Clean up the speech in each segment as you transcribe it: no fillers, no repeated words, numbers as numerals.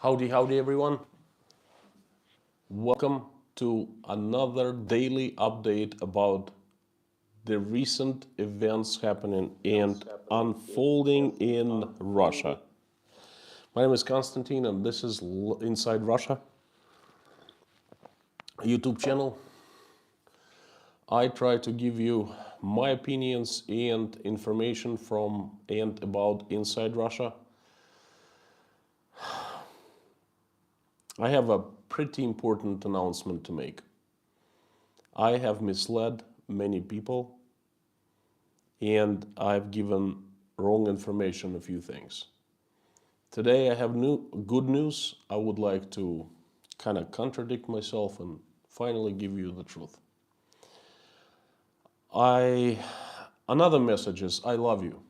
Howdy everyone. Welcome to another daily update about the recent events happening and unfolding in Russia. My name is Konstantin and this is Inside Russia, a YouTube channel. I try to give you my opinions and information from and about Inside Russia. I have a pretty important announcement to make. I have misled many people and I've given wrong information a few things. Today I have good news. I would like to kind of contradict myself and finally give you the truth. Another message is I love you.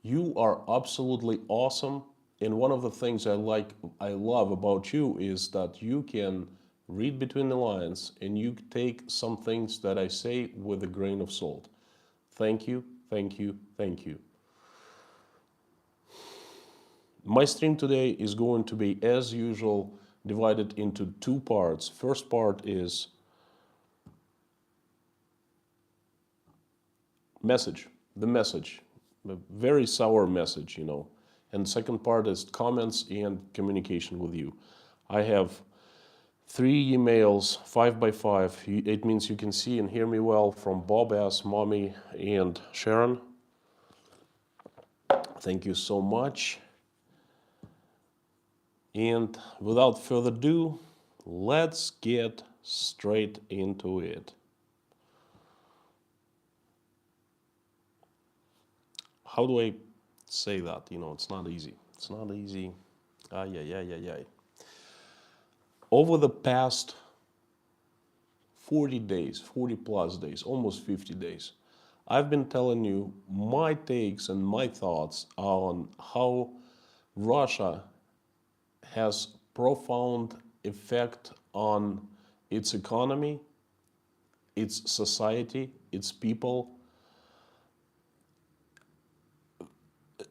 You are absolutely awesome. And one of the things I love about you is that you can read between the lines and you take some things that I say with a grain of salt. Thank you, thank you, thank you. My stream today is going to be, as usual, divided into two parts. First part is the message, a very sour message, And second part is comments and communication with you. I have 3 emails, 5 by 5. It means you can see and hear me well from Bob S., Mommy, and Sharon. Thank you so much. And without further ado, let's get straight into it. How do I say that? It's not easy. It's not easy. Over the past 40 days, 40 plus days, almost 50 days, I've been telling you my takes and my thoughts on how Russia has profound effect on its economy, its society, its people.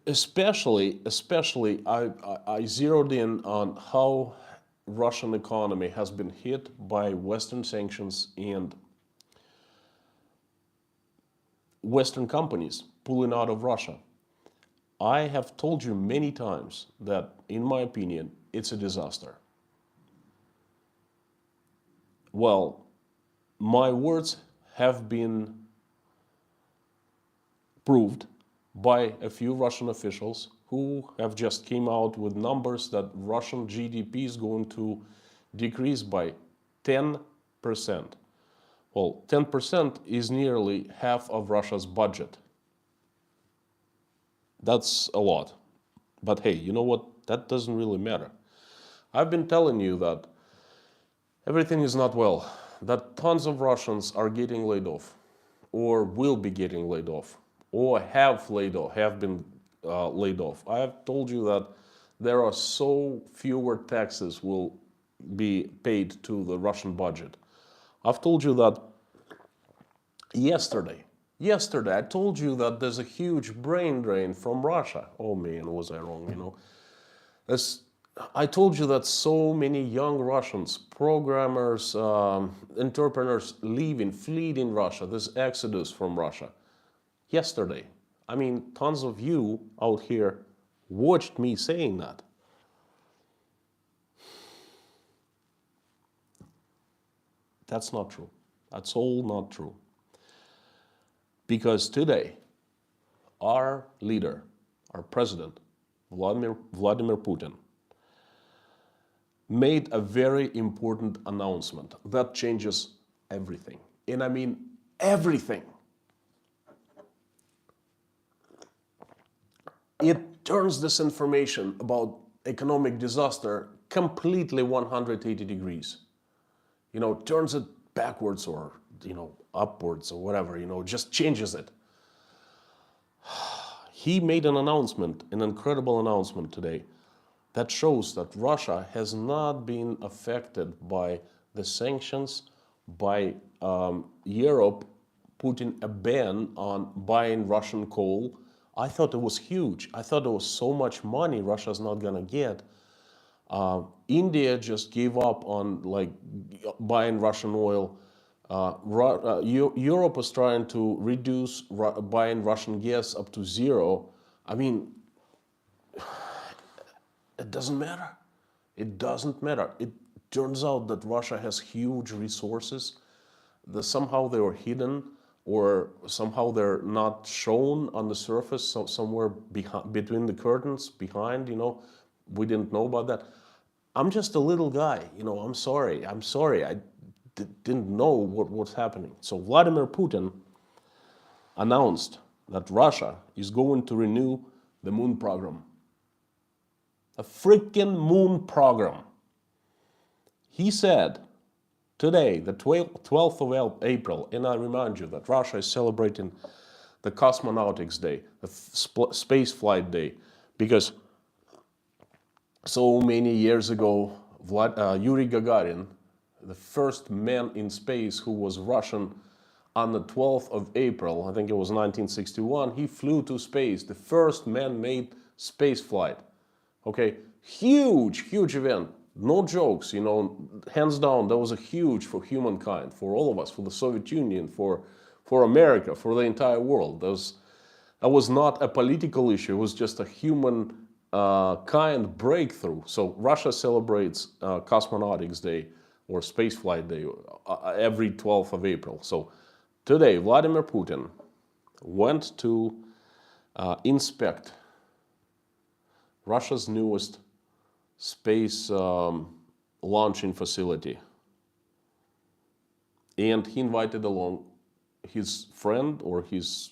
Especially, I zeroed in on how Russian economy has been hit by Western sanctions and Western companies pulling out of Russia. I have told you many times that, in my opinion, it's a disaster. Well, my words have been proved by a few Russian officials who have just came out with numbers that Russian GDP is going to decrease by 10%. Well, 10% is nearly half of Russia's budget. That's a lot. But hey, you know what? That doesn't really matter. I've been telling you that everything is not well, that tons of Russians are getting laid off or will be getting laid off, or have been laid off. I have told you that there are so fewer taxes will be paid to the Russian budget. I've told you that yesterday I told you that there's a huge brain drain from Russia. Oh man, was I wrong, I told you that so many young Russians, programmers, entrepreneurs fleeing Russia, this exodus from Russia. Yesterday, tons of you out here watched me saying that. That's not true. That's all not true. Because today, our leader, our president, Vladimir Putin, made a very important announcement that changes everything. And I mean everything. It turns this information about economic disaster completely 180 degrees. Turns it backwards or, upwards or whatever, just changes it. He made an announcement, an incredible announcement today that shows that Russia has not been affected by the sanctions, by Europe putting a ban on buying Russian coal. I thought it was huge. I thought there was so much money Russia's not going to get. India just gave up on like buying Russian oil. Europe is trying to reduce buying Russian gas up to zero. I mean, it doesn't matter. It doesn't matter. It turns out that Russia has huge resources that somehow they were hidden, or somehow they're not shown on the surface, so somewhere between the curtains, behind, we didn't know about that. I'm just a little guy, I'm sorry. I didn't know what was happening. So Vladimir Putin announced that Russia is going to renew the moon program. A freaking moon program. He said today, the 12th of April, and I remind you that Russia is celebrating the Cosmonautics Day, the Space Flight Day, because so many years ago, Yuri Gagarin, the first man in space who was Russian, on the 12th of April, I think it was 1961, he flew to space, the first man-made space flight. Okay, huge event. No jokes, hands down, that was a huge for humankind, for all of us, for the Soviet Union, for America, for the entire world. That was not a political issue, it was just a human kind breakthrough. So Russia celebrates Cosmonautics Day or Spaceflight Day every 12th of April. So today, Vladimir Putin went to inspect Russia's newest space launching facility, and he invited along his friend or his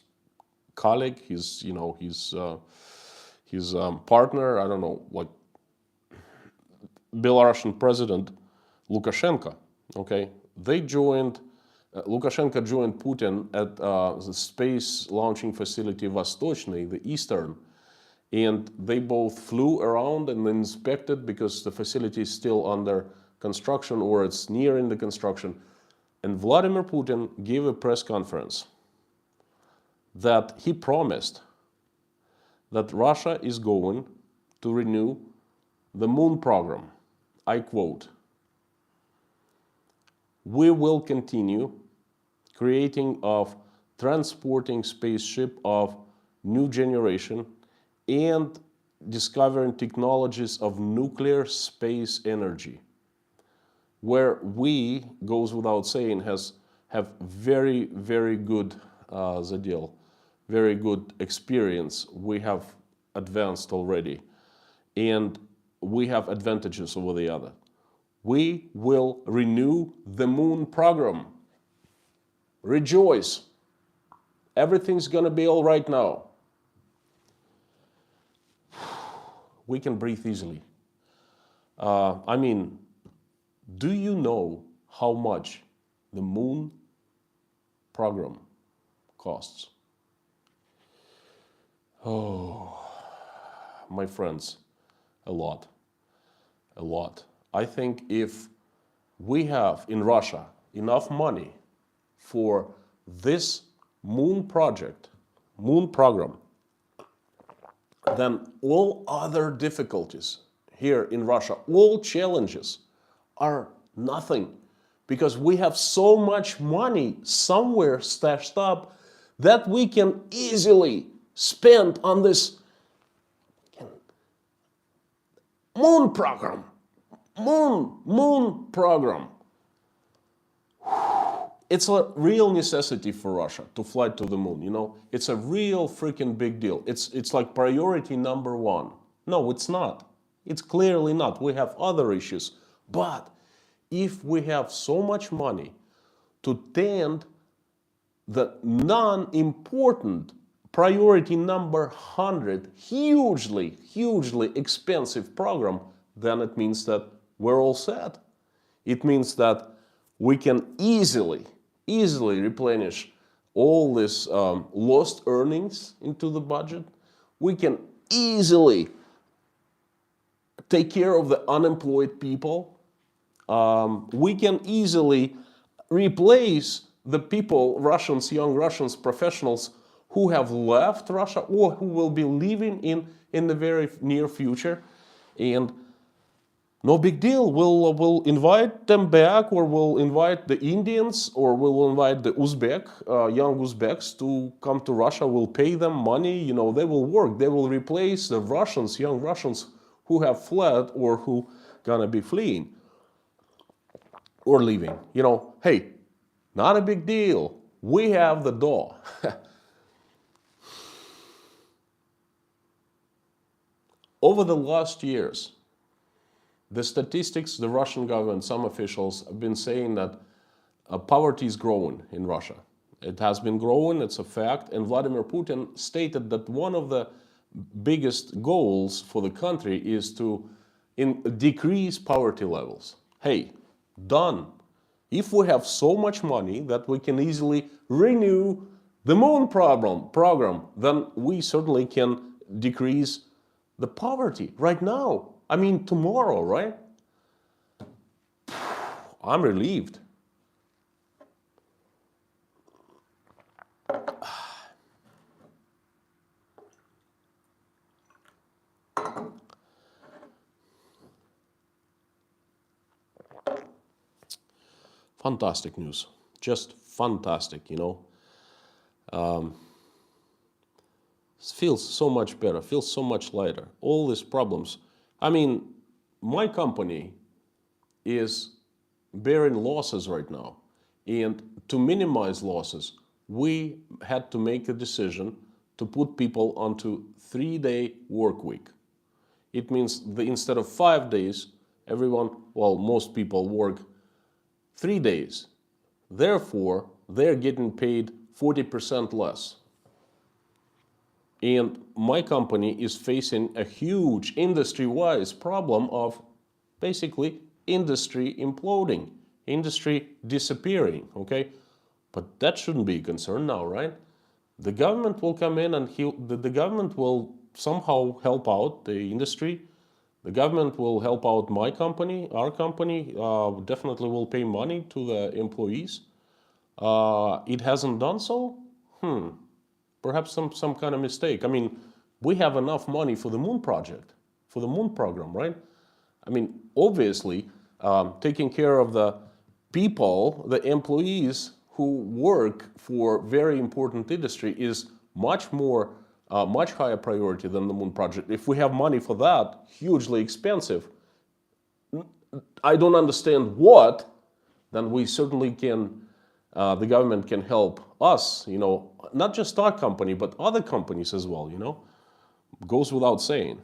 colleague, his partner, I don't know, like Belarusian President Lukashenko. Okay, they joined. Lukashenko joined Putin at the space launching facility Vostochny, the Eastern. And they both flew around and inspected, because the facility is still under construction, or it's nearing the construction. And Vladimir Putin gave a press conference that he promised that Russia is going to renew the moon program. I quote, "We will continue creating of transporting spaceship of new generation and discovering technologies of nuclear space energy, where we, goes without saying, have very, very good very good experience. We have advanced already, and we have advantages over the other. We will renew the moon program. Rejoice. Everything's gonna be all right now." We can breathe easily. I mean, do you know how much the moon program costs? Oh, my friends, a lot. I think if we have in Russia enough money for this moon program, then all other difficulties here in Russia, all challenges are nothing, because we have so much money somewhere stashed up that we can easily spend on this moon program. Moon program. It's a real necessity for Russia to fly to the moon, It's a real freaking big deal. It's like priority number one. No, it's not. It's clearly not. We have other issues. But if we have so much money to tend the non-important priority number 100, hugely expensive program, then it means that we're all set. It means that we can easily replenish all this lost earnings into the budget. We can easily take care of the unemployed people. We can easily replace the people, young Russians, professionals who have left Russia or who will be leaving in the very near future. And No big deal. We'll invite them back, or we'll invite the Indians, or we'll invite the young Uzbeks to come to Russia. We'll pay them money. They will work. They will replace the Russians, young Russians who have fled or who gonna be fleeing or leaving. Hey, not a big deal. We have the dough. Over the last years, the statistics, the Russian government, some officials have been saying that poverty is growing in Russia. It has been growing, it's a fact, and Vladimir Putin stated that one of the biggest goals for the country is to decrease poverty levels. Hey, done. If we have so much money that we can easily renew the moon program, then we certainly can decrease the poverty right now. I mean, tomorrow, right? I'm relieved. Fantastic news. Just fantastic, Feels so much better, feels so much lighter. All these problems. I mean, my company is bearing losses right now. And to minimize losses, we had to make a decision to put people onto 3-day work week. It means that instead of 5 days, most people work 3 days. Therefore, they're getting paid 40% less. And my company is facing a huge industry-wise problem of basically industry imploding, industry disappearing, okay? But that shouldn't be a concern now, right? The government will come in and the government will somehow help out the industry. The government will help out my company, our company, definitely will pay money to the employees. It hasn't done so? Perhaps some kind of mistake. I mean, we have enough money for the moon project, for the moon program, right? I mean, obviously, taking care of the people, the employees who work for very important industry is much higher priority than the moon project. If we have money for that, hugely expensive, I don't understand what, then we certainly can, the government can help us, not just our company, but other companies as well, Goes without saying.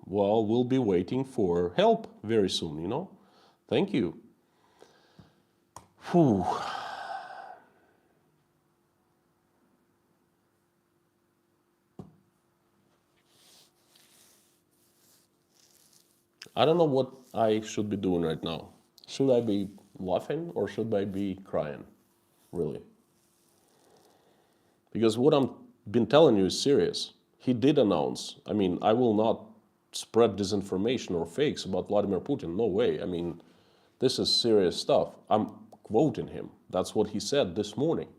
Well, we'll be waiting for help very soon, Thank you. Whew. I don't know what I should be doing right now. Should I be laughing or should I be crying? Really. Because what I've been telling you is serious. He did announce, I will not spread disinformation or fakes about Vladimir Putin. No way. This is serious stuff. I'm quoting him. That's what he said this morning.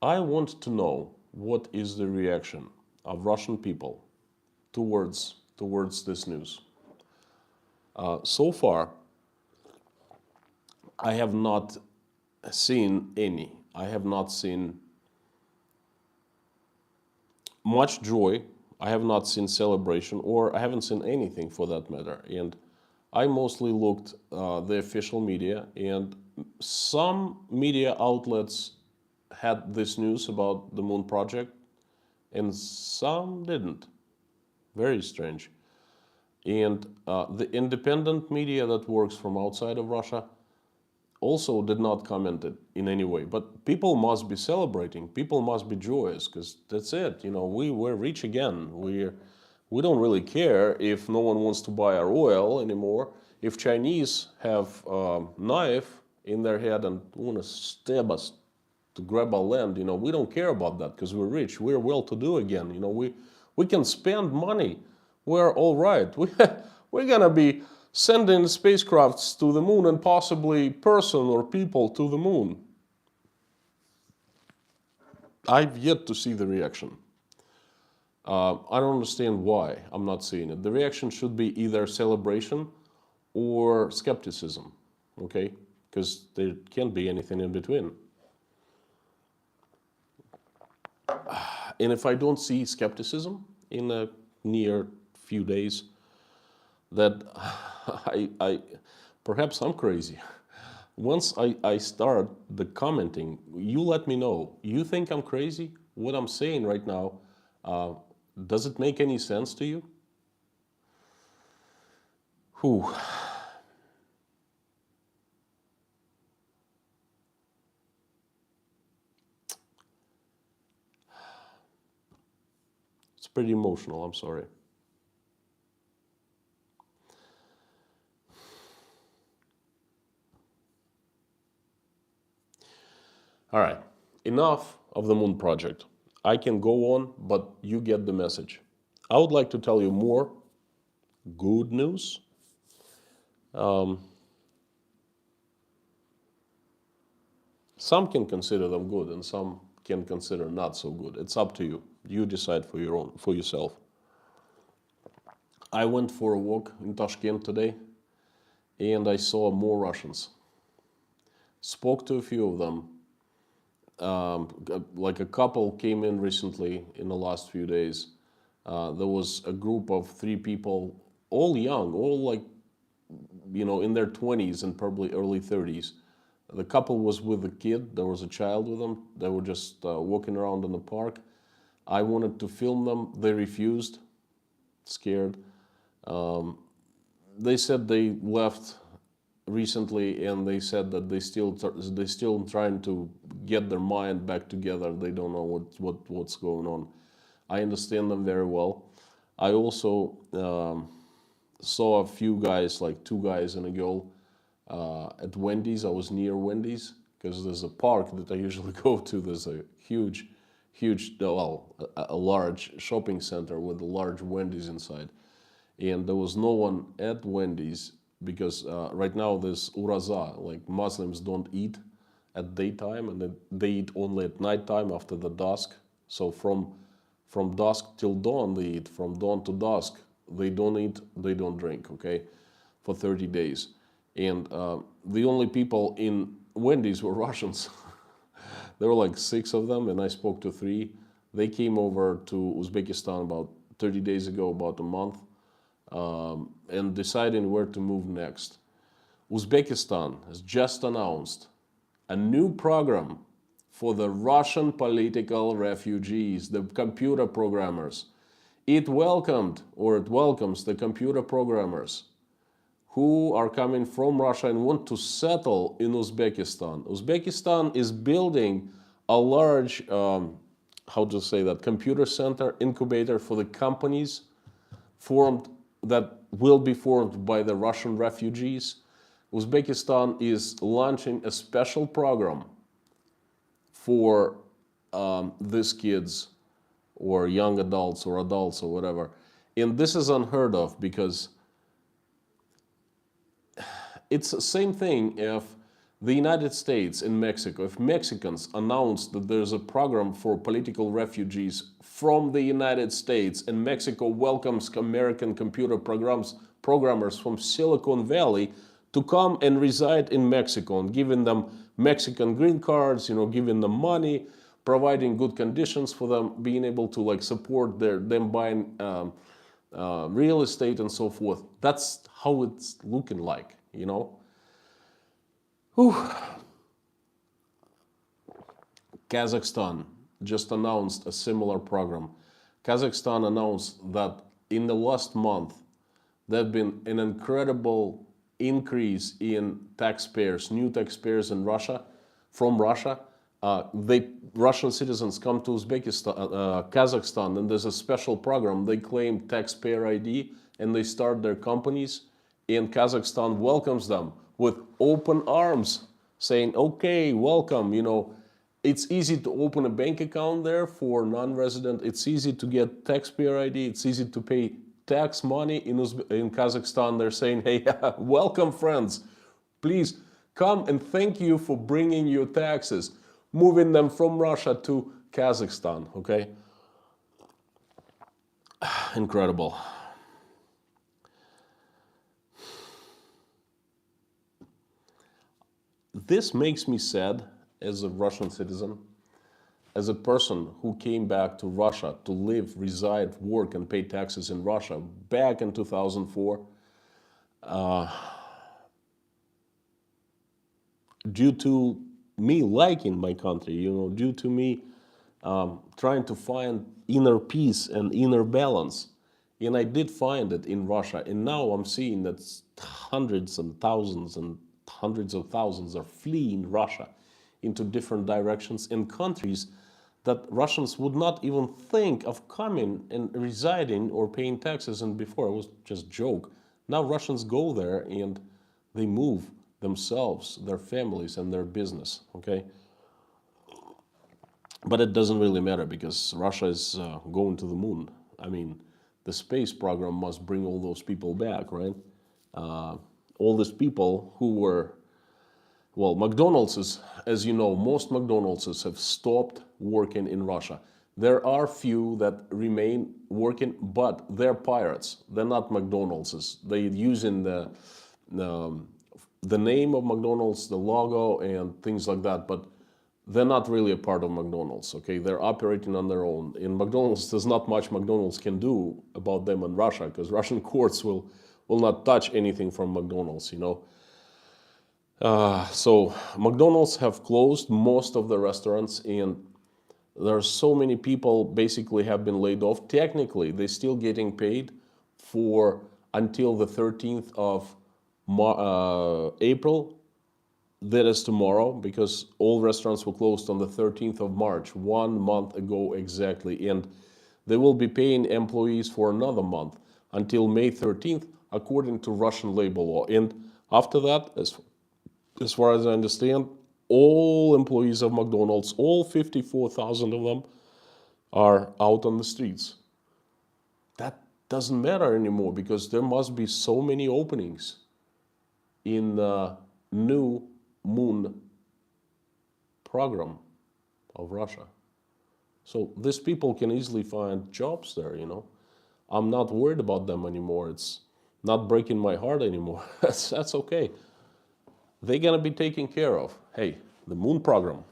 I want to know what is the reaction of Russian people towards this news. So far, I have not seen any. I have not seen much joy. I have not seen celebration, or I haven't seen anything for that matter. And I mostly looked the official media, and some media outlets had this news about the moon project, and some didn't. Very strange. And the independent media that works from outside of Russia, also did not comment it in any way. But people must be celebrating. People must be joyous because that's it. You know, we're rich again. We don't really care if no one wants to buy our oil anymore. If Chinese have a knife in their head and want to stab us to grab our land, you know, we don't care about that because we're rich. We're well-to-do again. You know, we can spend money. We're all right. We're gonna be sending spacecrafts to the moon and possibly person or people to the moon. I've yet to see the reaction. I don't understand why I'm not seeing it. The reaction should be either celebration or skepticism, okay? Because there can't be anything in between. And if I don't see skepticism in a near few days, that I perhaps I'm crazy. Once I start the commenting, you let me know. You think I'm crazy? What I'm saying right now, does it make any sense to you? Whew. It's pretty emotional, I'm sorry. All right, enough of the moon project. I can go on, but you get the message. I would like to tell you more good news. Some can consider them good and some can consider not so good. It's up to you. You decide for yourself. I went for a walk in Tashkent today and I saw more Russians. Spoke to a few of them. Like a couple came in recently in the last few days. There was a group of 3 people, all young, all like, you know, in their 20s and probably early 30s. The couple was with a kid. There was a child with them. They were just walking around in the park. I wanted to film them. They refused, scared. They said they left recently and they said that they still trying to get their mind back together. They don't know what's going on. I understand them very well. I also saw a few guys, like 2 guys and a girl, at Wendy's. I was near Wendy's because there's a park that I usually go to. There's a huge, well, a large shopping center with a large Wendy's inside. And there was no one at Wendy's because right now there's Uraza, like Muslims don't eat at daytime and they eat only at nighttime after the dusk. So from dusk till dawn they eat, from dawn to dusk they don't eat, they don't drink, okay, for 30 days. And the only people in Wendy's were Russians. There were like 6 of them and I spoke to 3. They came over to Uzbekistan about 30 days ago, about a month. And deciding where to move next. Uzbekistan has just announced a new program for the Russian political refugees, the computer programmers. It welcomes the computer programmers who are coming from Russia and want to settle in Uzbekistan. Uzbekistan is building a large, computer center, incubator for the companies that will be formed by the Russian refugees. Uzbekistan is launching a special program for these kids or young adults or whatever. And this is unheard of because it's the same thing if the United States and Mexico, if Mexicans announced that there's a program for political refugees from the United States and Mexico welcomes American computer programmers from Silicon Valley to come and reside in Mexico and giving them Mexican green cards, you know, giving them money, providing good conditions for them, being able to like support them buying real estate and so forth. That's how it's looking like, you know. Whew. Kazakhstan just announced a similar program. Kazakhstan announced that in the last month there have been an incredible increase in taxpayers, new taxpayers in Russia, from Russia. Russian citizens come to Uzbekistan, Kazakhstan, and there's a special program. They claim taxpayer ID and they start their companies, and Kazakhstan welcomes them with open arms, saying, okay, welcome. You know, it's easy to open a bank account there for non-resident. It's easy to get taxpayer ID. It's easy to pay tax money in Kazakhstan. They're saying, hey, welcome friends, please come and thank you for bringing your taxes, moving them from Russia to Kazakhstan, okay? Incredible. This makes me sad as a Russian citizen, as a person who came back to Russia to live, reside, work, and pay taxes in Russia back in 2004. Due to me liking my country, you know, due to me trying to find inner peace and inner balance. And I did find it in Russia. And now I'm seeing that hundreds and hundreds of thousands are fleeing Russia into different directions in countries that Russians would not even think of coming and residing or paying taxes in before. It was just a joke. Now Russians go there and they move themselves, their families, and their business, okay? But it doesn't really matter because Russia is going to the moon. I mean, the space program must bring all those people back, right? All these people who were, well, McDonald's is, as you know, most McDonald's have stopped working in Russia. There are few that remain working, but they're pirates. They're not McDonald's. They're using the name of McDonald's, the logo, and things like that, but they're not really a part of McDonald's, okay? They're operating on their own. In McDonald's, there's not much McDonald's can do about them in Russia, because Russian courts will not touch anything from McDonald's, you know? So McDonald's have closed most of the restaurants, and there are so many people basically have been laid off. Technically, they're still getting paid for until the 13th of April. That is tomorrow, because all restaurants were closed on the 13th of March, 1 month ago exactly. And they will be paying employees for another month until May 13th, according to Russian labor law. And after that, as far as I understand, all employees of McDonald's, all 54,000 of them, are out on the streets. That doesn't matter anymore because there must be so many openings in the new moon program of Russia. So these people can easily find jobs there, you know. I'm not worried about them anymore. It's not breaking my heart anymore. That's okay. They're gonna be taken care of. Hey, the moon program.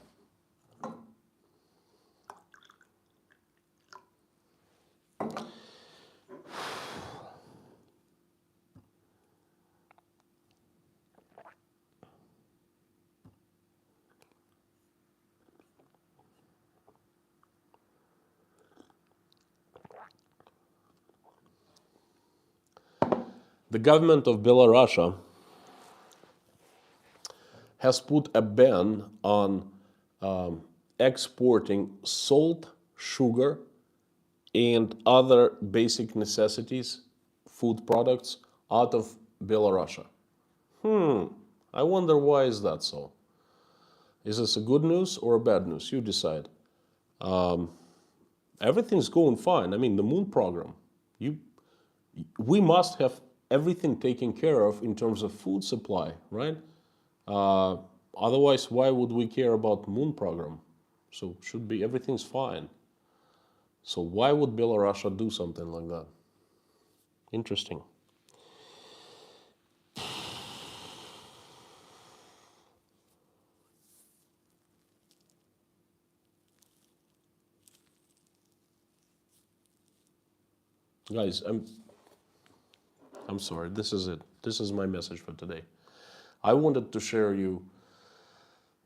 The government of Belarus has put a ban on exporting salt, sugar, and other basic necessities, food products, out of Belarus. I wonder why is that so? Is this a good news or a bad news? You decide. Everything's going fine. I mean, the moon program, we must have everything taken care of in terms of food supply, right? Otherwise, why would we care about the moon program? So should be everything's fine. So why would Belarus do something like that? Interesting. Guys, I'm sorry. This is it. This is my message for today. I wanted to share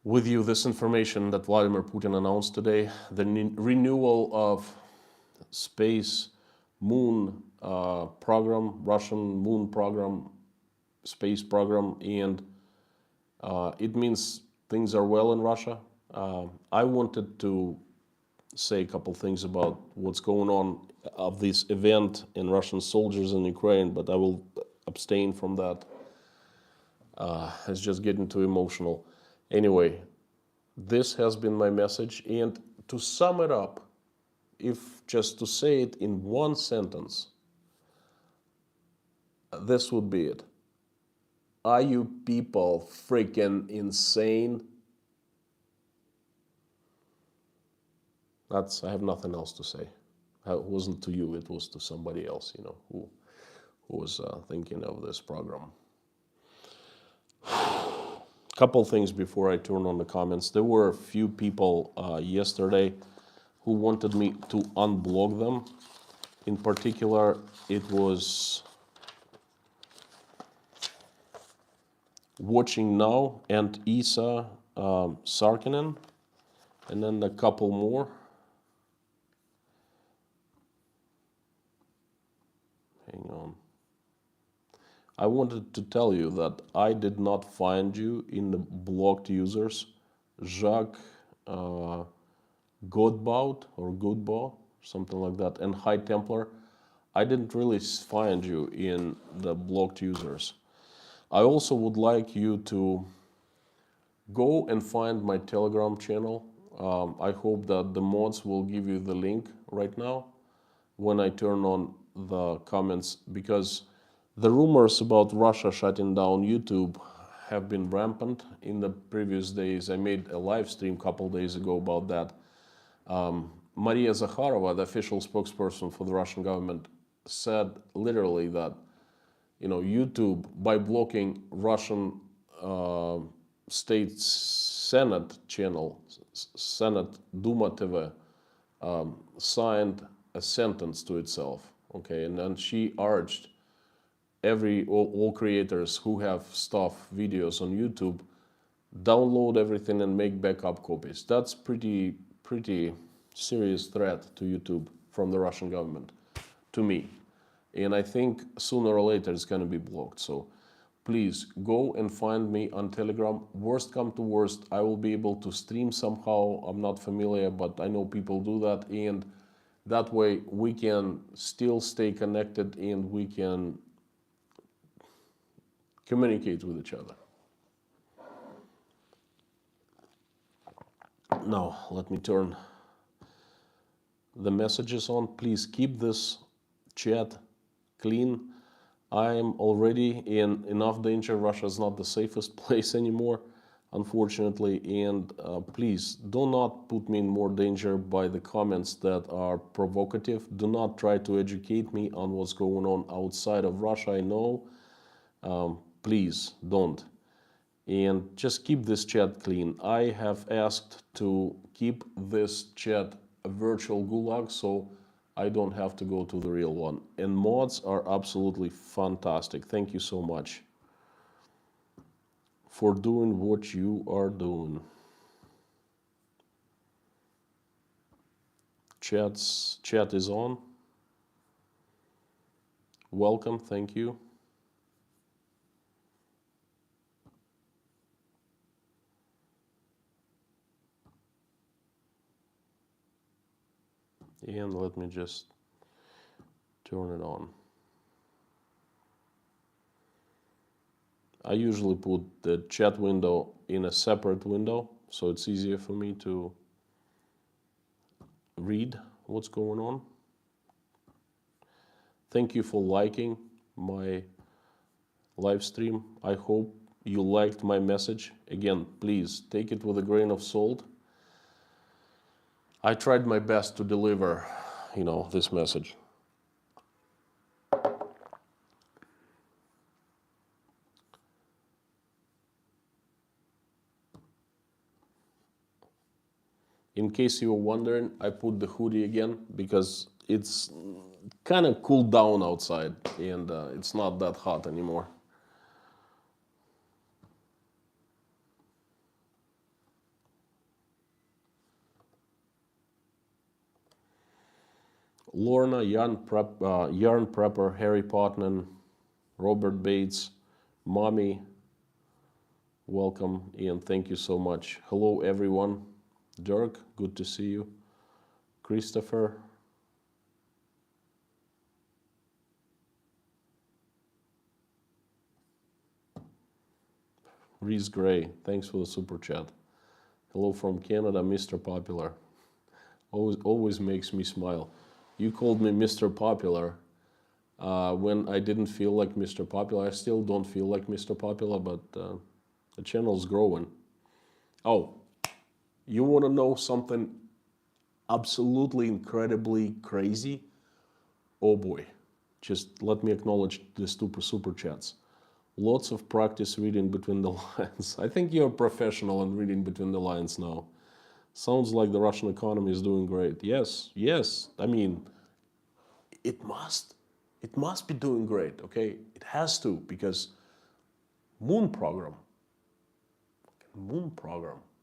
with you this information that Vladimir Putin announced today, the renewal of space moon program, Russian moon program, space program, and it means things are well in Russia. I wanted to say a couple things about what's going on of this event and Russian soldiers in Ukraine, but I will abstain from that. It's just getting too emotional. Anyway, this has been my message, and to sum it up, if just to say it in one sentence, this would be it. Are you people freaking insane? I have nothing else to say. It wasn't to you, it was to somebody else, who was thinking of this program. Couple things before I turn on the comments. There were a few people yesterday who wanted me to unblock them. In particular, it was Watching Now and Isa Sarkinen, and then a couple more. Hang on. I wanted to tell you that I did not find you in the blocked users. Jacques Godbout or Goodbow, something like that, and High Templar. I didn't really find you in the blocked users. I also would like you to go and find my Telegram channel. I hope that the mods will give you the link right now when I turn on the comments, because the rumors about Russia shutting down YouTube have been rampant in the previous days. I made a live stream a couple days ago about that. Maria Zakharova, the official spokesperson for the Russian government, said literally that YouTube, by blocking Russian state Senate channel, Senate Duma TV, signed a sentence to itself. Okay, and then she urged all creators who have stuff, videos on YouTube, download everything and make backup copies. That's pretty serious threat to YouTube from the Russian government, to me. And I think sooner or later it's going to be blocked. So please go and find me on Telegram. Worst come to worst, I will be able to stream somehow. I'm not familiar, but I know people do that. And that way we can still stay connected and we can communicate with each other. Now, let me turn the messages on. Please keep this chat clean. I am already in enough danger. Russia is not the safest place anymore, unfortunately. And please do not put me in more danger by the comments that are provocative. Do not try to educate me on what's going on outside of Russia. I know. Please don't. And just keep this chat clean. I have asked to keep this chat a virtual gulag, so I don't have to go to the real one. And mods are absolutely fantastic. Thank you so much for doing what you are doing. Chat is on. Welcome, thank you. And let me just turn it on. I usually put the chat window in a separate window, so it's easier for me to read what's going on. Thank you for liking my live stream. I hope you liked my message. Again, please take it with a grain of salt. I tried my best to deliver, this message. In case you were wondering, I put the hoodie again because it's kind of cooled down outside and it's not that hot anymore. Lorna, Yarn Prepper, Harry Potman, Robert Bates, Mommy, welcome, and thank you so much. Hello, everyone. Dirk, good to see you. Christopher. Reese Gray, thanks for the super chat. Hello from Canada, Mr. Popular. Always makes me smile. You called me Mr. Popular when I didn't feel like Mr. Popular. I still don't feel like Mr. Popular, but the channel's growing. Oh, you want to know something absolutely incredibly crazy? Oh boy, just let me acknowledge the super chats. Lots of practice reading between the lines. I think you're a professional in reading between the lines now. Sounds like the Russian economy is doing great. Yes, yes. I mean, it must be doing great, okay? It has to, because moon program,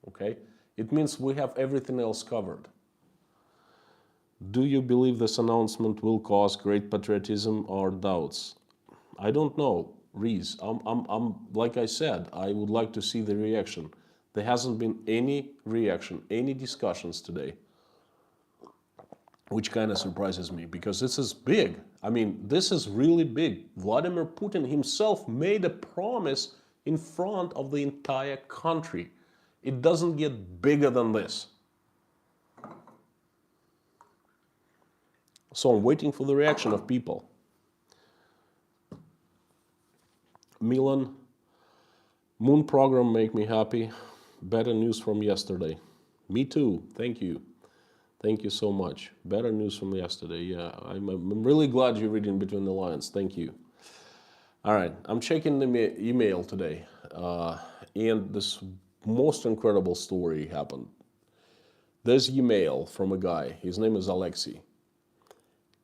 okay? It means we have everything else covered. Do you believe this announcement will cause great patriotism or doubts? I don't know, Reese. I'm like I said, I would like to see the reaction. There hasn't been any reaction, any discussions today, which kind of surprises me, because this is big. I mean, this is really big. Vladimir Putin himself made a promise in front of the entire country. It doesn't get bigger than this. So I'm waiting for the reaction of people. Milan, moon program make me happy. Better news from yesterday. Me too. Thank you. Thank you so much. Better news from yesterday. Yeah, I'm really glad you're reading between the lines. Thank you. All right, I'm checking the email today, and this most incredible story happened. There's email from a guy. His name is Alexei,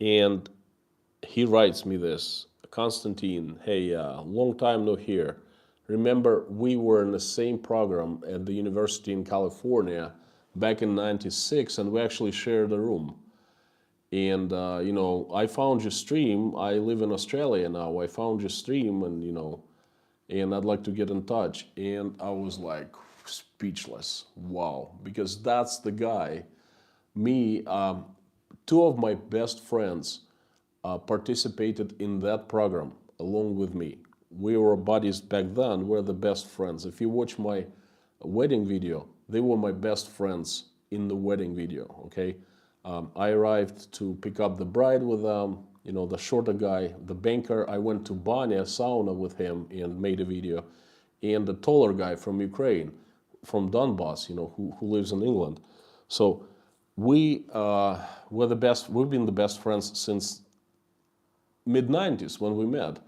and he writes me this. Konstantin, hey, long time no hear. Remember, we were in the same program at the university in California back in '96, and we actually shared a room. And, you know, I found your stream. I live in Australia now. I found your stream, and, you know, and I'd like to get in touch. And I was like speechless. Wow. Because that's the guy. Me, two of my best friends participated in that program along with me. We were buddies back then. We're the best friends. If you watch my wedding video, they were my best friends in the wedding video, okay? I arrived to pick up the bride with you know, the shorter guy, the banker. I went to Banya sauna with him and made a video. And the taller guy from Ukraine, from Donbass, you know, who lives in England. So we were the best. We've been the best friends since mid-90s when we met.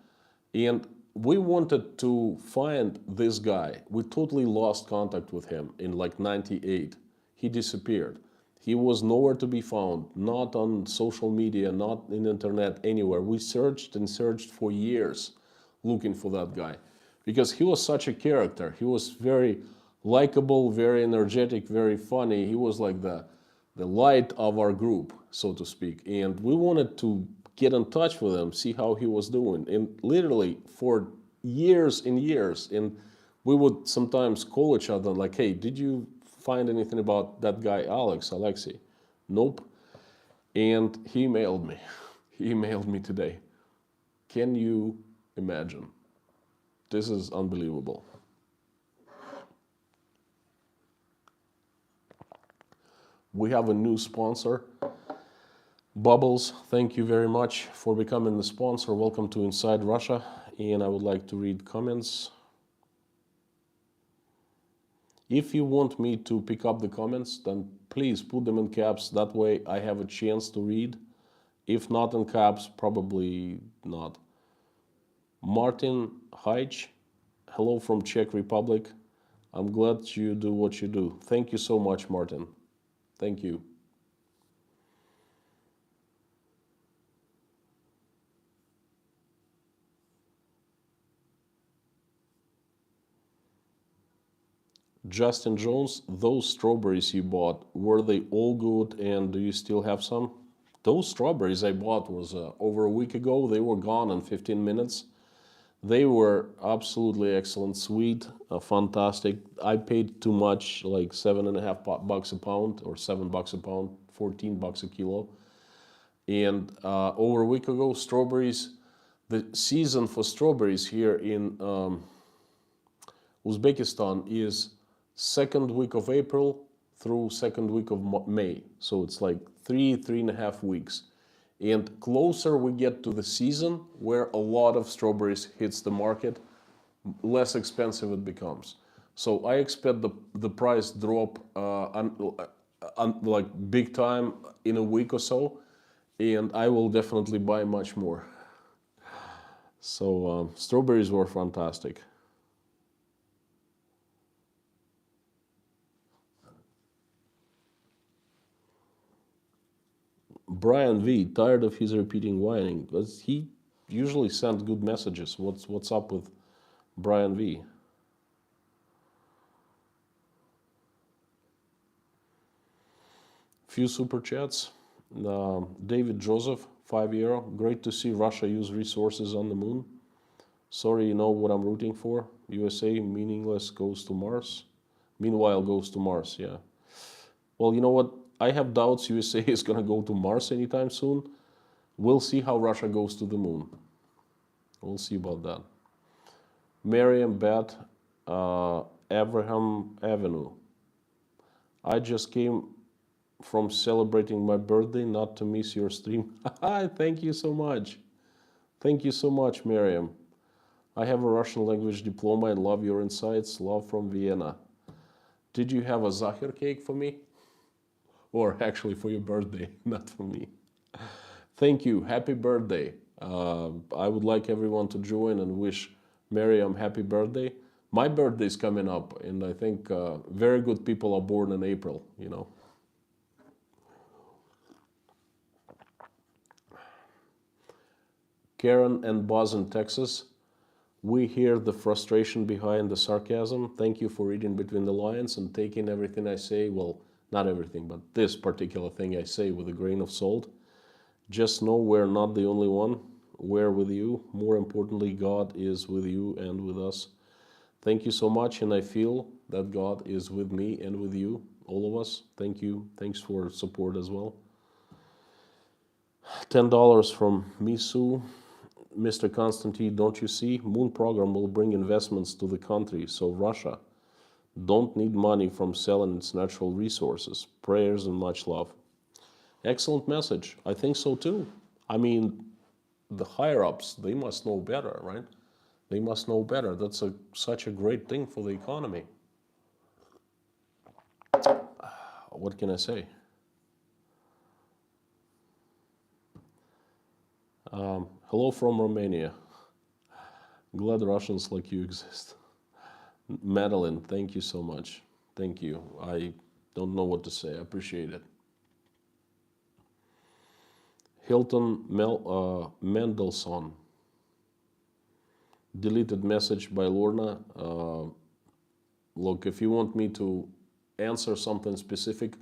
And we wanted to find this guy. We totally lost contact with him in like '98. He disappeared. He was nowhere to be found, not on social media, not in internet, anywhere. We searched and searched for years looking for that guy, because he was such a character. He was very likable, very energetic, very funny. He was like the light of our group, so to speak. And we wanted to get in touch with him, see how he was doing. And literally for years and years, and we would sometimes call each other like, hey, did you find anything about that guy Alexei? Nope. And he emailed me. He emailed me today. Can you imagine? This is unbelievable. We have a new sponsor, Bubbles. Thank you very much for becoming the sponsor. Welcome to Inside Russia. And I would like to read comments. If you want me to pick up the comments, then please put them in caps. That way I have a chance to read. If not in caps, probably not. Martin Heich, hello from Czech Republic. I'm glad you do what you do. Thank you so much, Martin. Thank you. Justin Jones, those strawberries you bought, were they all good, and do you still have some? Those strawberries I bought was over a week ago. They were gone in 15 minutes. They were absolutely excellent, sweet, fantastic. I paid too much, like $7.50 a pound or $7 a pound, $14 a kilo. And over a week ago, strawberries, the season for strawberries here in Uzbekistan is second week of April through second week of May. So it's like 3.5 weeks. And closer we get to the season where a lot of strawberries hits the market, less expensive it becomes. So I expect the price drop like big time in a week or so, and I will definitely buy much more. So strawberries were fantastic. Brian V, tired of his repeating whining. He usually sends good messages. What's up with Brian V? Few super chats. David Joseph, €5. Great to see Russia use resources on the moon. Sorry, you know what I'm rooting for? USA meaningless goes to Mars. Meanwhile goes to Mars, yeah. Well, you know what? I have doubts USA is going to go to Mars anytime soon. We'll see how Russia goes to the moon. We'll see about that. Miriam Bat, Abraham Avenue. I just came from celebrating my birthday, not to miss your stream. Thank you so much. Thank you so much, Miriam. I have a Russian language diploma and love your insights. Love from Vienna. Did you have a Zahir cake for me? Or actually for your birthday, not for me. Thank you. Happy birthday. I would like everyone to join and wish Miriam happy birthday. My birthday is coming up, and I think very good people are born in April, you know. Karen and Buzz in Texas. We hear the frustration behind the sarcasm. Thank you for reading between the lines and taking everything I say, well, not everything, but this particular thing I say with a grain of salt. Just know we're not the only one. We're with you. More importantly, God is with you and with us. Thank you so much, and I feel that God is with me and with you, all of us. Thank you. Thanks for support as well. $10 from Misu. Mr. Konstantin, don't you see? Moon program will bring investments to the country, so Russia don't need money from selling its natural resources. Prayers and much love. Excellent message. I think so too. I mean, the higher-ups, they must know better, right? They must know better. That's such a great thing for the economy. What can I say? Hello from Romania. Glad Russians like you exist. Madeline, thank you so much. Thank you. I don't know what to say. I appreciate it. Hilton Mendelssohn. Deleted message by Lorna. Look, if you want me to answer something specific,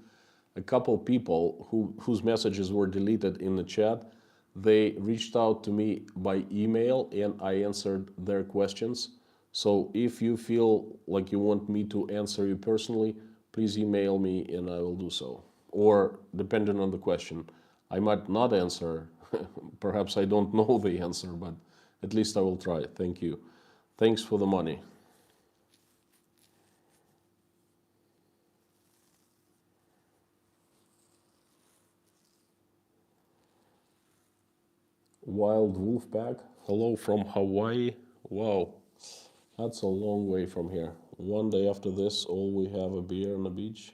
a couple people whose messages were deleted in the chat, they reached out to me by email and I answered their questions. So if you feel like you want me to answer you personally, please email me and I will do so. Or depending on the question, I might not answer. Perhaps I don't know the answer, but at least I will try. Thank you. Thanks for the money. Wild Wolf Pack. Hello from Hawaii. Wow, that's a long way from here. One day after this, all we have a beer on the beach.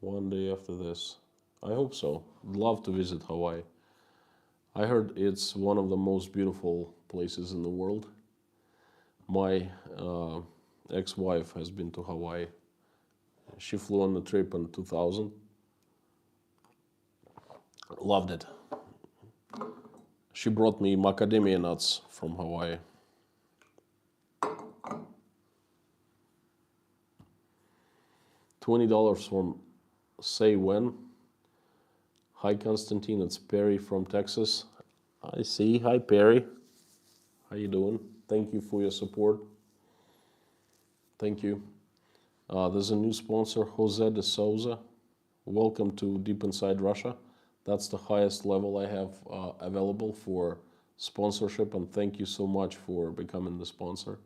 One day after this. I hope so. I'd love to visit Hawaii. I heard it's one of the most beautiful places in the world. My ex-wife has been to Hawaii. She flew on the trip in 2000. Loved it. She brought me macadamia nuts from Hawaii. $20 from Say When. Hi Konstantin, it's Perry from Texas. I see. Hi Perry. How you doing? Thank you for your support. Thank you. There's a new sponsor, Jose de Souza. Welcome to Deep Inside Russia. That's the highest level I have available for sponsorship, and thank you so much for becoming the sponsor.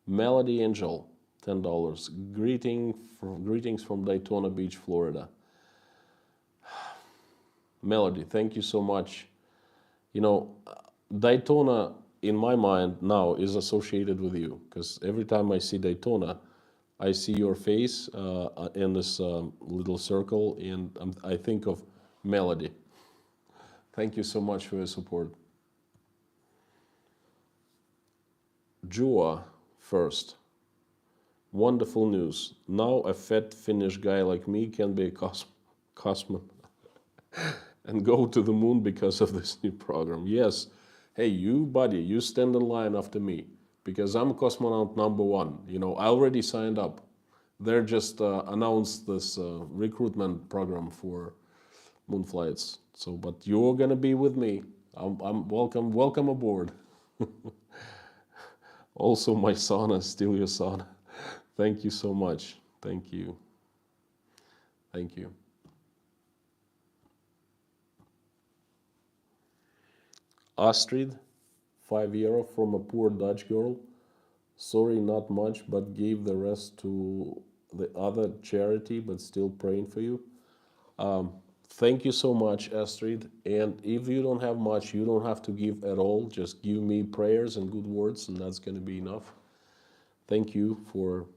Melody Angel, $10. Greetings from Daytona Beach, Florida. Melody, thank you so much. You know, Daytona, in my mind now, is associated with you, because every time I see Daytona, I see your face in this little circle, and I think of Melody. Thank you so much for your support. Jua first. Wonderful news. Now a fat Finnish guy like me can be a cosmonaut and go to the moon because of this new program. Yes. Hey, you buddy, you stand in line after me, because I'm cosmonaut #1. You know, I already signed up. They're just announced this recruitment program for moon flights. So, but you're gonna be with me. I'm welcome aboard. Also, my sauna, still your sauna. Thank you so much. Thank you. Thank you. Astrid, €5 from a poor Dutch girl. Sorry, not much, but gave the rest to the other charity, but still praying for you. Thank you so much, Astrid. And if you don't have much, you don't have to give at all. Just give me prayers and good words, and that's going to be enough. Thank you for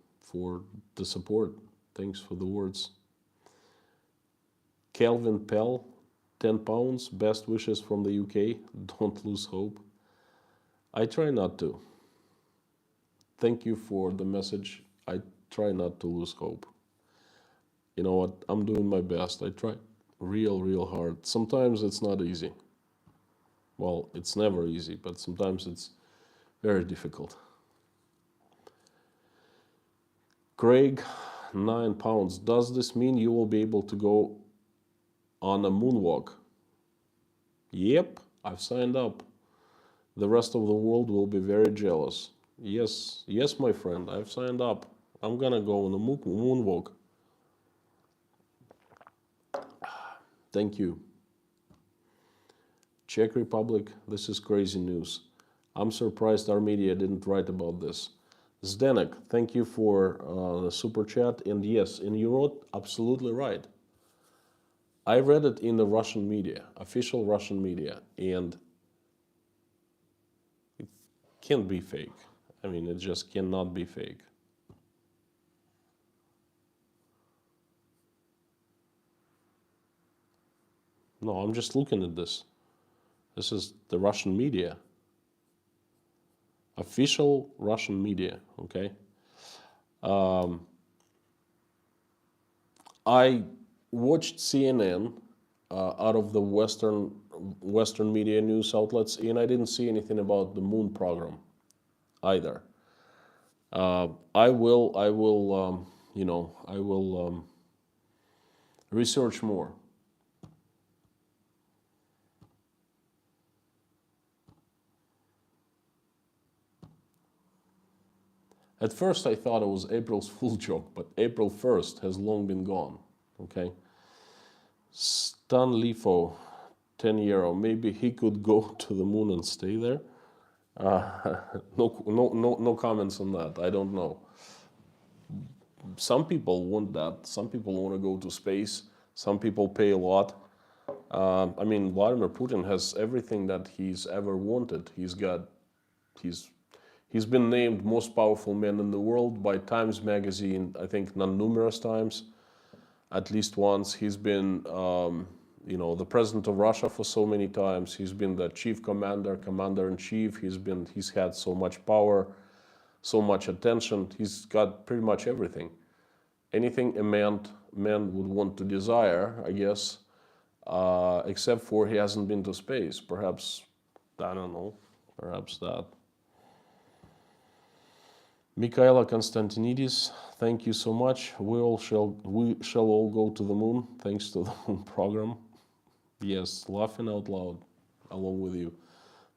the support. Thanks for the words. Calvin Pell, £10. Best wishes from the UK. Don't lose hope. I try not to. Thank you for the message. I try not to lose hope. You know what? I'm doing my best. I try real hard. Sometimes it's not easy. Well, it's never easy, but sometimes it's very difficult. Craig, £9. Does this mean you will be able to go on a moonwalk? Yep, I've signed up. The rest of the world will be very jealous. Yes, my friend, I've signed up. I'm gonna go on a moonwalk. Thank you. Czech Republic, this is crazy news. I'm surprised our media didn't write about this. Zdenek, thank you for the super chat. And yes, and you wrote absolutely right. I read it in the Russian media, official Russian media, and it can't be fake. I mean, it just cannot be fake. No, I'm just looking at this. This is the Russian media. Official Russian media, okay? I watched CNN out of the Western media news outlets, and I didn't see anything about the moon program either. I will research more. At first I thought it was April's Fool joke, but April 1st has long been gone, okay? Stan Lifo, €10. Maybe he could go to the moon and stay there? No comments on that. I don't know. Some people want that. Some people want to go to space. Some people pay a lot. I mean, Vladimir Putin has everything that he's ever wanted. He's been named most powerful man in the world by Times Magazine, I think numerous times, at least once. He's been, the president of Russia for so many times. He's been the chief commander-in-chief. He's had so much power, so much attention. He's got pretty much everything. Anything a man would want to desire, I guess, except for he hasn't been to space. Perhaps, I don't know, perhaps that. Mikhaila Konstantinidis, thank you so much. We shall all go to the moon, thanks to the moon program. Yes, laughing out loud along with you.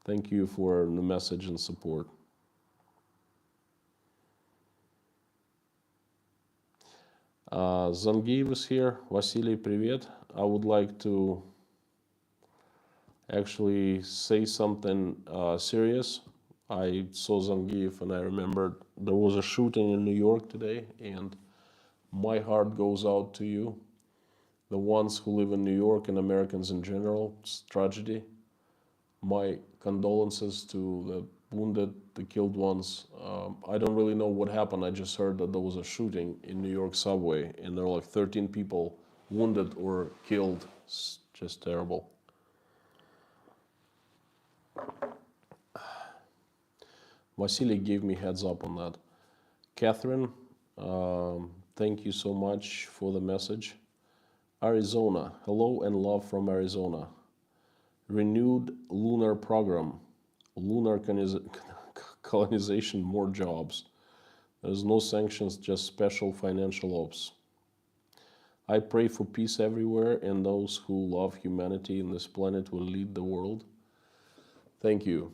Thank you for the message and support. Zangiv is here. Vasily, привет. I would like to actually say something serious. I saw Zangiv and I remembered there was a shooting in New York today, and my heart goes out to you, the ones who live in New York and Americans in general. It's tragedy. My condolences to the wounded, the killed ones. I don't really know what happened. I just heard that there was a shooting in New York subway and there were like 13 people wounded or killed. It's just terrible. Vasily gave me heads up on that. Catherine, thank you so much for the message. Arizona, hello and love from Arizona. Renewed lunar program, lunar colonization, more jobs. There's no sanctions, just special financial ops. I pray for peace everywhere, and those who love humanity in this planet will lead the world. Thank you.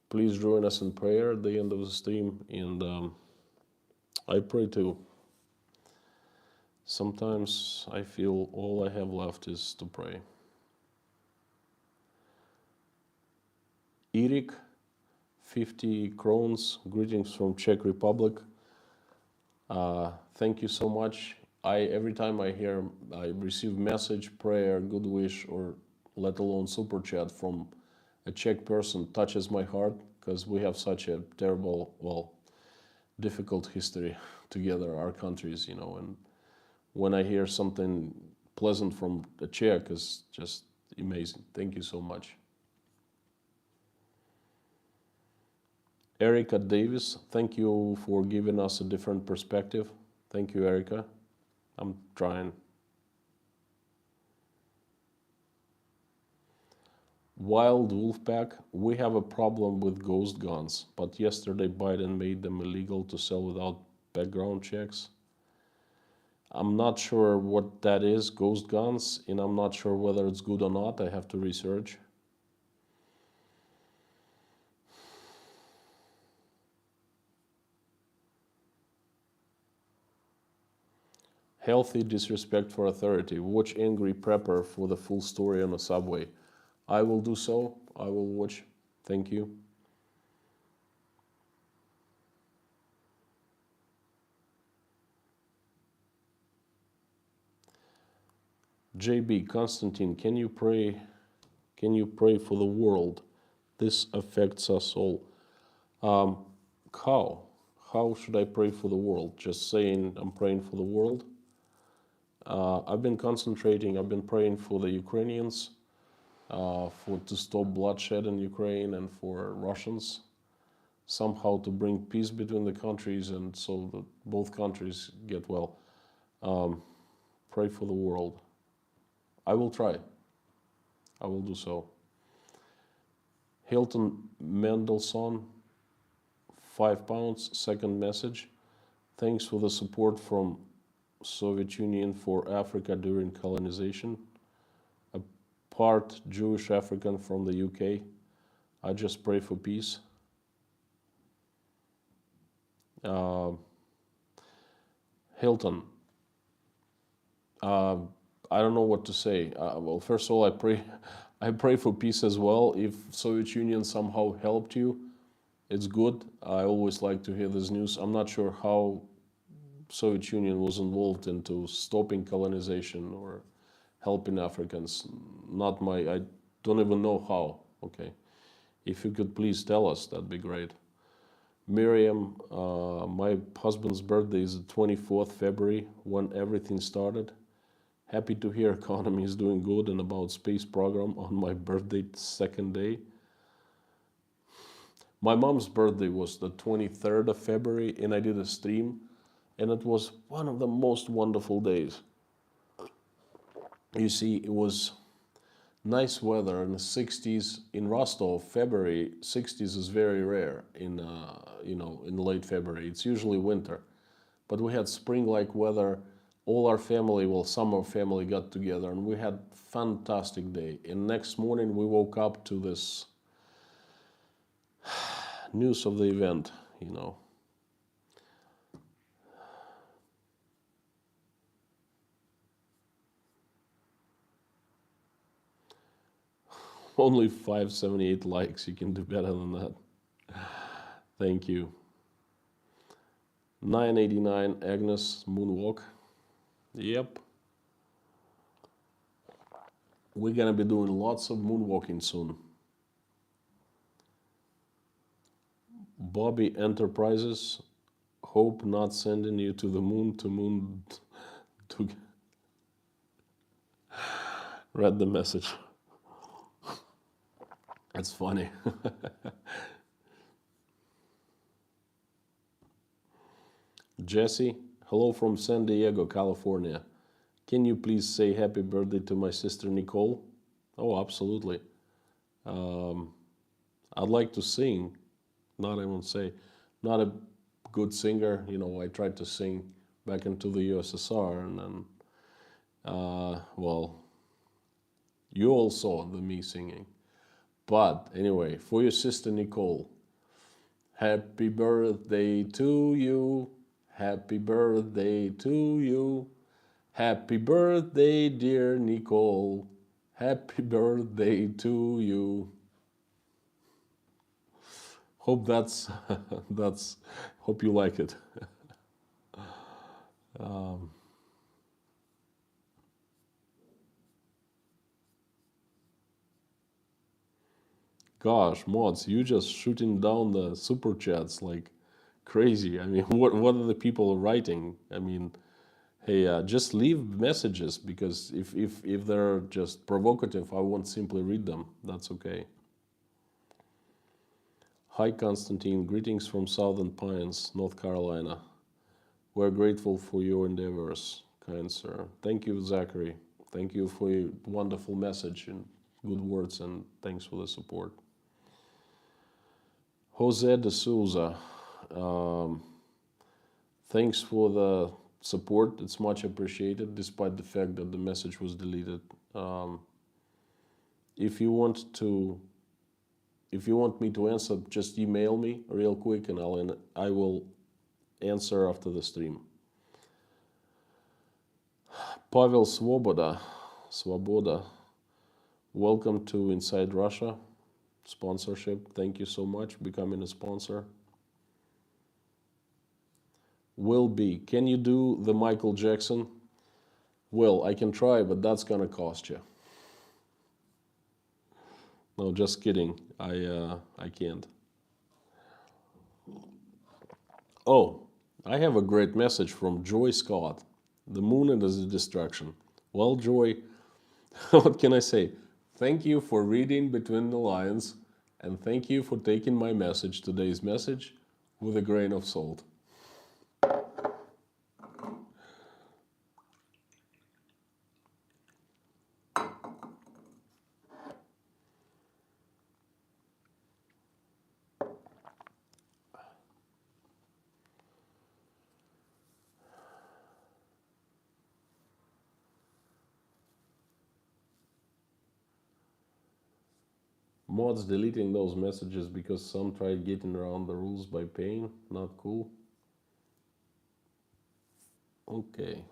Please join us in prayer at the end of the stream, and I pray too. Sometimes I feel all I have left is to pray. Eric, 50 crowns, greetings from Czech Republic. Thank you so much. Every time I receive message, prayer, good wish, or let alone super chat from a Czech person, touches my heart, because we have such a terrible, difficult history together, our countries, and when I hear something pleasant from a Czech, it's just amazing. Thank you so much. Erica Davis, thank you for giving us a different perspective. Thank you, Erica. I'm trying. Wild Wolfpack, we have a problem with ghost guns, but yesterday Biden made them illegal to sell without background checks. I'm not sure what that is, ghost guns, and I'm not sure whether it's good or not. I have to research. Healthy disrespect for authority. Watch Angry Prepper for the full story on a subway. I will do so. I will watch. Thank you. JB Constantine, can you pray for the world? This affects us all. How should I pray for the world? Just saying I'm praying for the world? I've been praying for the Ukrainians, to stop bloodshed in Ukraine, and for Russians, somehow to bring peace between the countries and so that both countries get well. Pray for the world. I will try. I will do so. Hilton Mendelssohn, £5, second message. Thanks for the support from Soviet Union for Africa during colonization. A part Jewish African from the UK. I just pray for peace. Hilton, I don't know what to say. Well, first of all, I pray for peace as well. If Soviet Union somehow helped you, it's good. I always like to hear this news. I'm not sure how Soviet Union was involved into stopping colonization or helping Africans. I don't even know how. Okay, if you could please tell us, that'd be great. Miriam, my husband's birthday is the 24th February, when everything started. Happy to hear economy is doing good and about space program on my birthday, second day. My mom's birthday was the 23rd of February, and I did a stream, and it was one of the most wonderful days. You see, it was nice weather in the 60s in Rostov. February 60s is very rare in late February. It's usually winter, but we had spring-like weather. All our family, some of our family got together, and we had fantastic day. And next morning we woke up to this news of the event, you know. Only 578 likes. You can do better than that. Thank you. 989 Agnes Moonwalk. Yep. We're gonna be doing lots of moonwalking soon. Bobby Enterprises. Hope not sending you to the moon to read the message. That's funny. Jesse, hello from San Diego, California. Can you please say happy birthday to my sister Nicole? Oh, absolutely. I'd like to sing. Not a good singer. You know, I tried to sing back into the USSR, and then, well, you all saw me singing. But anyway, for your sister Nicole, happy birthday to you. Happy birthday to you. Happy birthday, dear Nicole. Happy birthday to you. Hope that's hope you like it. Gosh, mods, you just shooting down the super chats like crazy. I mean, what are the people writing? I mean, hey, just leave messages, because if they're just provocative, I won't simply read them. That's okay. Hi, Constantine. Greetings from Southern Pines, North Carolina. We're grateful for your endeavors, kind sir. Thank you, Zachary. Thank you for your wonderful message and good words, and thanks for the support. Jose de Souza, thanks for the support. It's much appreciated, despite the fact that the message was deleted. If you want me to answer, just email me real quick, and I will answer after the stream. Pavel Svoboda, welcome to Inside Russia sponsorship. Thank you so much for becoming a sponsor. Will be, can you do the Michael Jackson? Well, I can try, but that's gonna cost you. No, just kidding. I can't. Oh, I have a great message from Joy Scott. The moon is a distraction. Well, Joy, what can I say? Thank you for reading between the lines, and thank you for taking my message, today's message, with a grain of salt. Mods deleting those messages because some tried getting around the rules by paying. Not cool. Okay.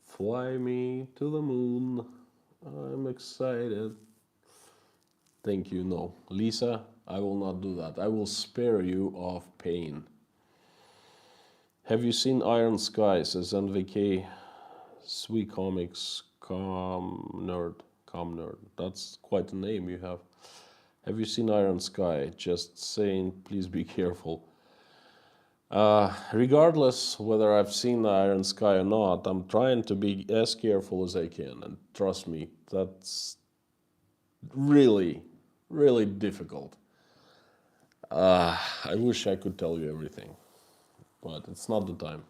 Fly me to the moon. I'm excited. Thank you. No. Lisa, I will not do that. I will spare you of pain. Have you seen Iron Sky? Says NVK Sweet Comics Com Nerd. That's quite a name you have. Have you seen Iron Sky? Just saying, please be careful. Regardless whether I've seen the Iron Sky or not, I'm trying to be as careful as I can. And trust me, that's really, really difficult. I wish I could tell you everything, but it's not the time.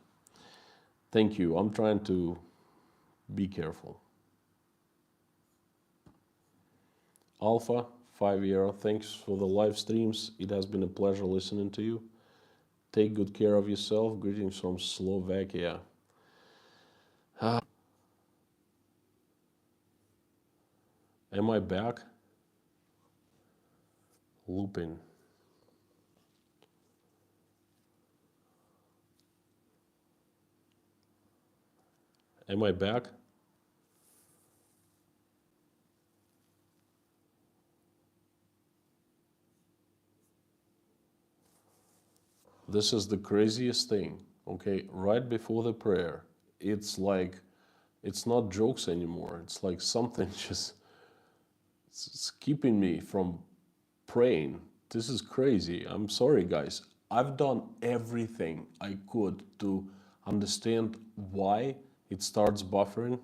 Thank you. I'm trying to be careful. Alpha, 5 year, thanks for the live streams. It has been a pleasure listening to you. Take good care of yourself. Greetings from Slovakia. Am I back? looping. Am I back? This is the craziest thing, okay? Right before the prayer, it's like, it's not jokes anymore. It's like something just it's keeping me from praying. This is crazy. I'm sorry, guys. I've done everything I could to understand why it starts buffering.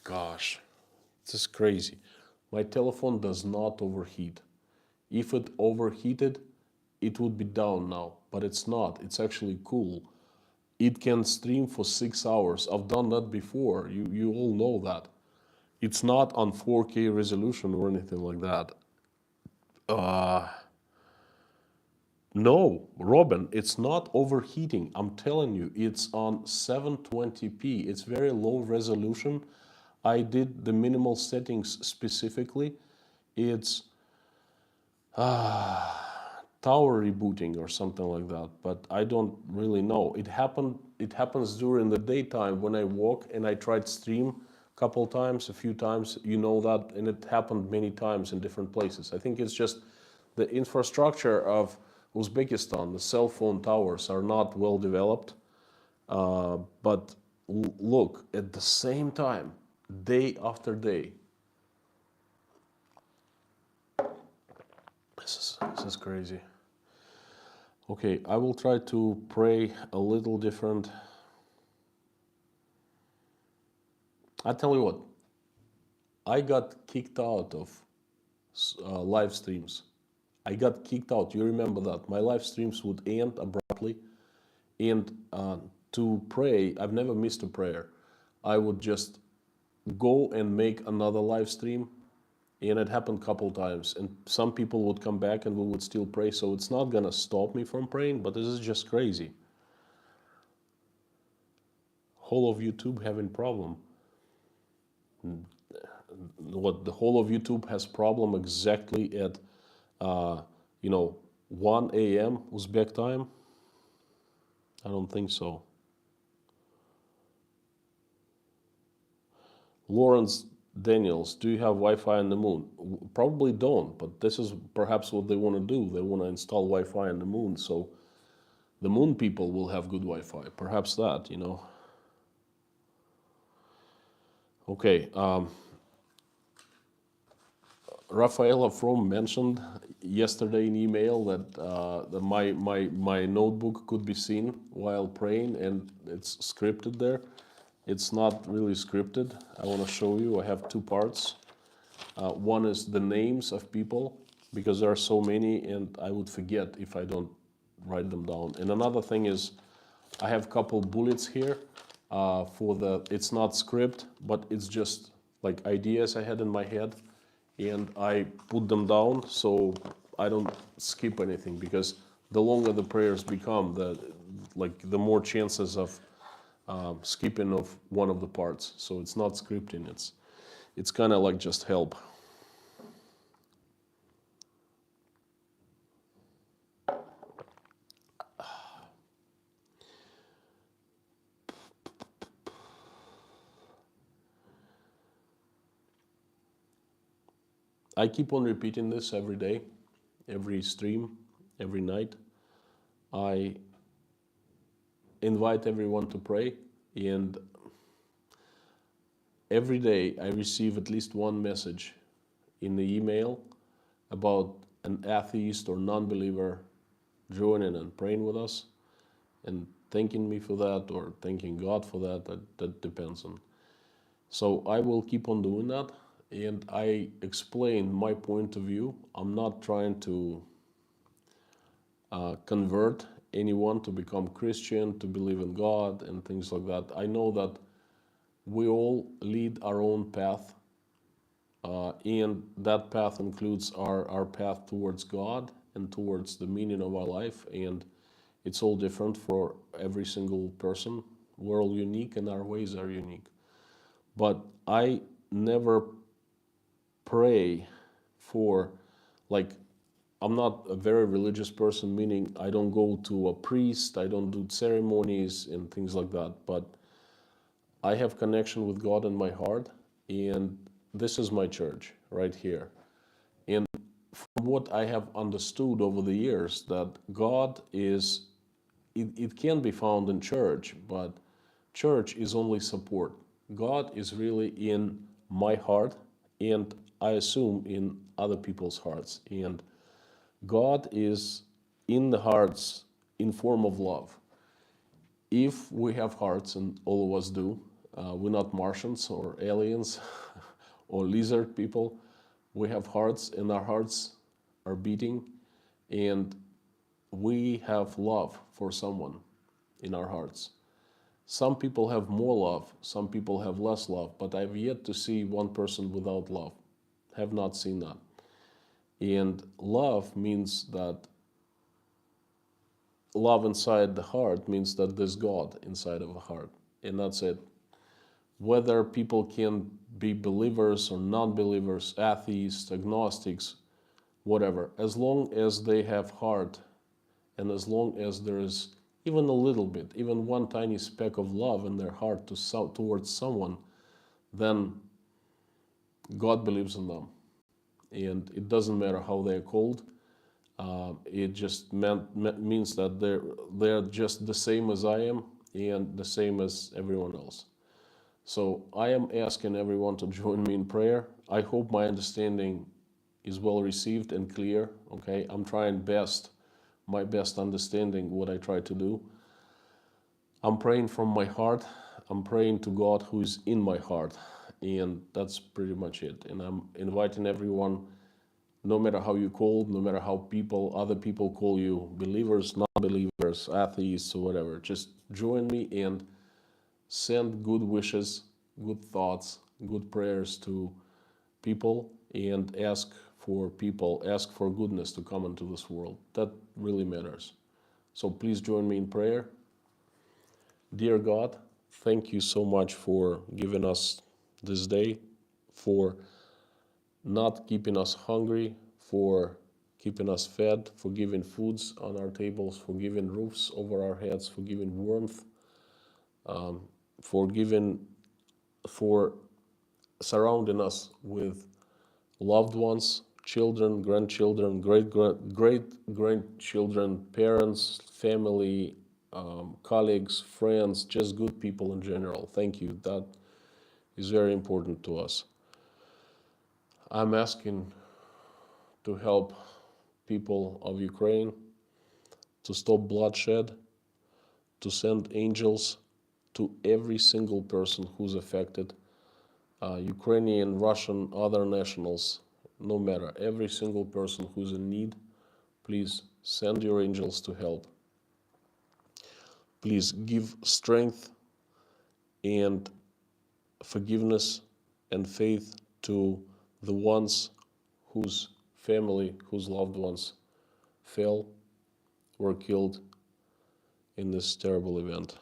Gosh, this is crazy. My telephone does not overheat. If it overheated, it would be down now, but it's not. It's actually cool. It can stream for 6 hours. I've done that before. You all know that. It's not on 4K resolution or anything like that. No, Robin, it's not overheating. I'm telling you, it's on 720p. It's very low resolution. I did the minimal settings specifically. It's tower rebooting or something like that, but I don't really know. It happens during the daytime when I walk, and I tried stream a couple times, a few times, you know that, and it happened many times in different places. I think it's just the infrastructure of Uzbekistan, the cell phone towers are not well developed. But look, at the same time, day after day, this is crazy. Okay, I will try to pray a little different. I tell you what, I got kicked out of live streams. I got kicked out. You remember that? My live streams would end abruptly. And to pray, I've never missed a prayer. I would just go and make another live stream. And it happened a couple times. And some people would come back and we would still pray. So it's not going to stop me from praying, but this is just crazy. Whole of YouTube having problem. What, the whole of YouTube has problem exactly at 1 a.m. Uzbek time? I don't think so. Lawrence Daniels, do you have Wi-Fi on the moon? Probably don't, but this is perhaps what they want to do. They want to install Wi-Fi on the moon, so the moon people will have good Wi-Fi. Perhaps that, Okay. Rafaela From mentioned yesterday in email that my notebook could be seen while praying, and it's scripted there. It's not really scripted. I want to show you. I have two parts. One is the names of people, because there are so many and I would forget if I don't write them down. And another thing is I have a couple bullets here it's not script, but it's just like ideas I had in my head, and I put them down so I don't skip anything, because the longer the prayers become, the more chances of skipping of one of the parts. So it's not scripting, it's kind of like just help. I keep on repeating this every day, every stream, every night. I invite everyone to pray, and every day I receive at least one message in the email about an atheist or non-believer joining and praying with us and thanking me for that, or thanking God for that. That depends on. So I will keep on doing that, and I explain my point of view. I'm not trying to convert anyone to become Christian, to believe in God and things like that. I know that we all lead our own path, and that path includes our path towards God and towards the meaning of our life, and it's all different for every single person. We're all unique and our ways are unique. But I never pray for, like, I'm not a very religious person, meaning I don't go to a priest, I don't do ceremonies and things like that, but I have connection with God in my heart, and this is my church right here. And from what I have understood over the years, that God is, it can be found in church, but church is only support. God is really in my heart, and I assume in other people's hearts. And God is in the hearts in form of love. If we have hearts, and all of us do, we're not Martians or aliens or lizard people. We have hearts, and our hearts are beating, and we have love for someone in our hearts. Some people have more love, some people have less love, but I've yet to see one person without love. Have not seen that. And love means that love inside the heart means that there's God inside of a heart, and that's it. Whether people can be believers or non-believers, atheists, agnostics, whatever, as long as they have heart, and as long as there is even a little bit, even one tiny speck of love in their heart towards someone, then God believes in them. And it doesn't matter how they're called. It just means that they're just the same as I am and the same as everyone else. So I am asking everyone to join me in prayer. I hope my understanding is well received and clear. Okay, I'm trying my best understanding what I try to do. I'm praying from my heart. I'm praying to God who is in my heart, and that's pretty much it. And I'm inviting everyone, no matter how you call, no matter how other people call you, believers, non-believers, atheists, or whatever, just join me and send good wishes, good thoughts, good prayers to people, and ask for goodness to come into this world. That really matters. So please join me in prayer. Dear God, thank you so much for giving us this day, for not keeping us hungry, for keeping us fed, for giving foods on our tables, for giving roofs over our heads, for giving warmth, for surrounding us with loved ones, children, grandchildren, great grandchildren, parents, family, colleagues, friends, just good people in general. Thank you. That is very important to us. I'm asking to help people of Ukraine to stop bloodshed, to send angels to every single person who's affected, Ukrainian, Russian, other nationals, no matter, every single person who's in need, please send your angels to help. Please give strength and forgiveness and faith to the ones whose family, whose loved ones fell, were killed in this terrible event.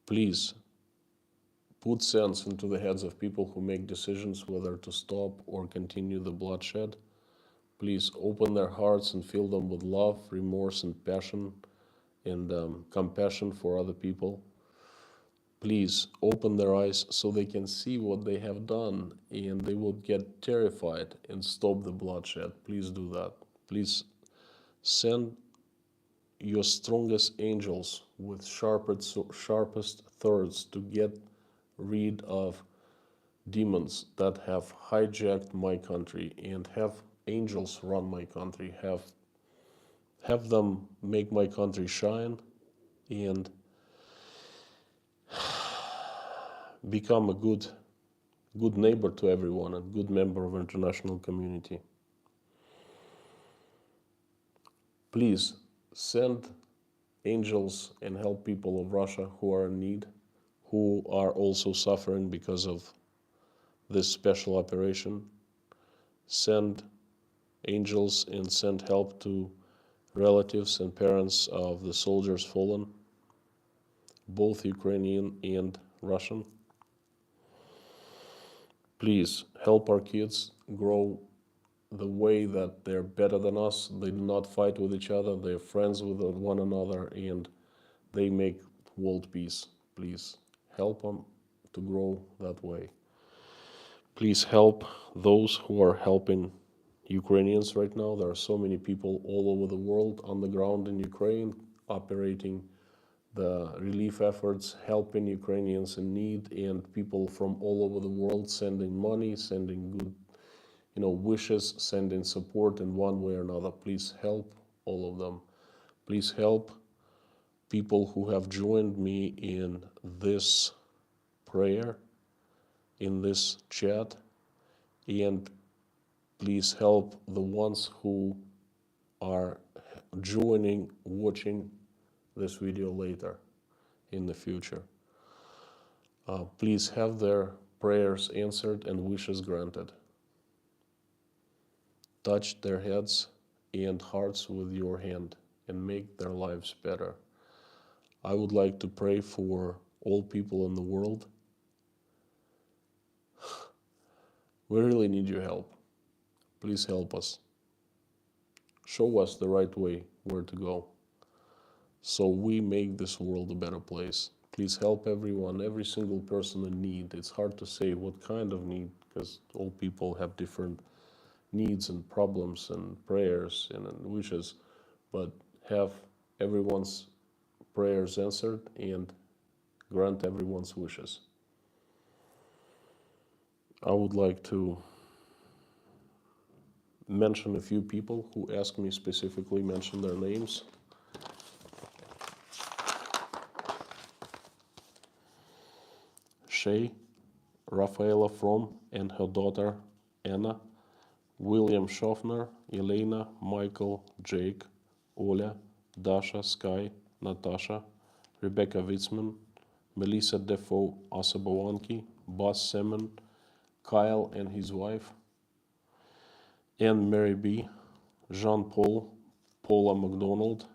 Please put sense into the heads of people who make decisions whether to stop or continue the bloodshed. Please open their hearts and fill them with love, remorse, and passion, and compassion for other people. Please open their eyes so they can see what they have done, and they will get terrified and stop the bloodshed. Please do that. Please send your strongest angels with sharpest swords to get rid of demons that have hijacked my country, and have angels run my country, have them make my country shine, and become a good neighbor to everyone, a good member of international community. Please send angels and help people of Russia who are in need, who are also suffering because of this special operation. Send angels and send help to relatives and parents of the soldiers fallen. both Ukrainian and Russian. Please help our kids grow the way that they're better than us. They do not fight with each other. They're friends with one another, and they make world peace. Please help them to grow that way. Please help those who are helping Ukrainians right now. There are so many people all over the world on the ground in Ukraine operating the relief efforts, helping Ukrainians in need, and people from all over the world sending money, sending good, wishes, sending support in one way or another. Please help all of them. Please help people who have joined me in this prayer, in this chat, and please help the ones who are joining, watching this video later in the future. Please have their prayers answered and wishes granted. Touch their heads and hearts with your hand and make their lives better. I would like to pray for all people in the world. We really need your help. Please help us. Show us the right way where to go, so we make this world a better place. Please help everyone, every single person in need. It's hard to say what kind of need, because all people have different needs and problems and prayers and wishes, but have everyone's prayers answered and grant everyone's wishes. I would like to mention a few people who asked me specifically mention their names. Shay, Rafaela From and her daughter Anna, William Schaffner, Elena, Michael, Jake, Oля, Dasha, Sky, Natasha, Rebecca Witzman, Melissa Defoe Asabawanki, Buzz Semen, Kyle and his wife, Anne Mary B., Jean-Paul, Paula McDonald,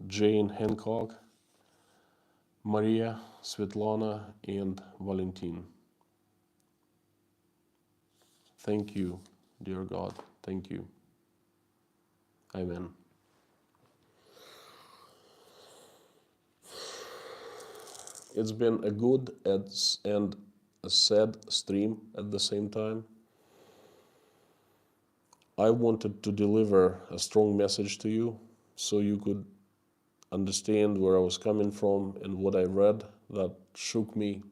Jane Hancock, Maria, Svetlana, and Valentin. Thank you, dear God. Thank you. Amen. It's been a good and a sad stream at the same time. I wanted to deliver a strong message to you so you could understand where I was coming from and what I read that shook me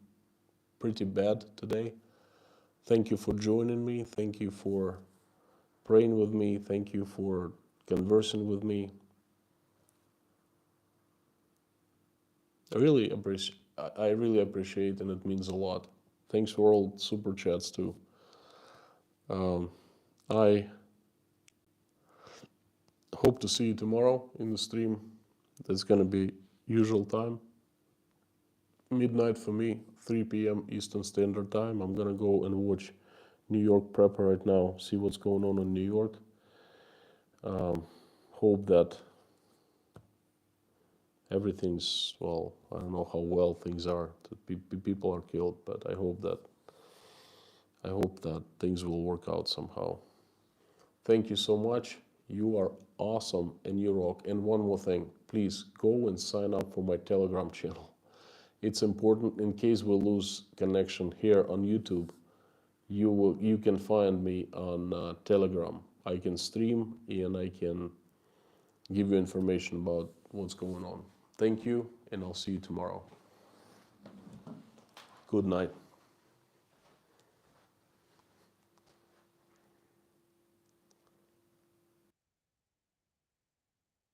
pretty bad today. Thank you for joining me. Thank you for praying with me. Thank you for conversing with me. I really appreciate, and it means a lot. Thanks for all super chats too. I hope to see you tomorrow in the stream. That's gonna be usual time. Midnight for me, 3 p.m. Eastern Standard Time. I'm gonna go and watch New York Prepper right now, see what's going on in New York. Hope that everything's, well, I don't know how well things are. People are killed, but I hope that things will work out somehow. Thank you so much. You are awesome and you rock. And one more thing, please go and sign up for my Telegram channel. It's important in case we lose connection here on YouTube. You can find me on Telegram. I can stream and I can give you information about what's going on. Thank you, and I'll see you tomorrow. Good night.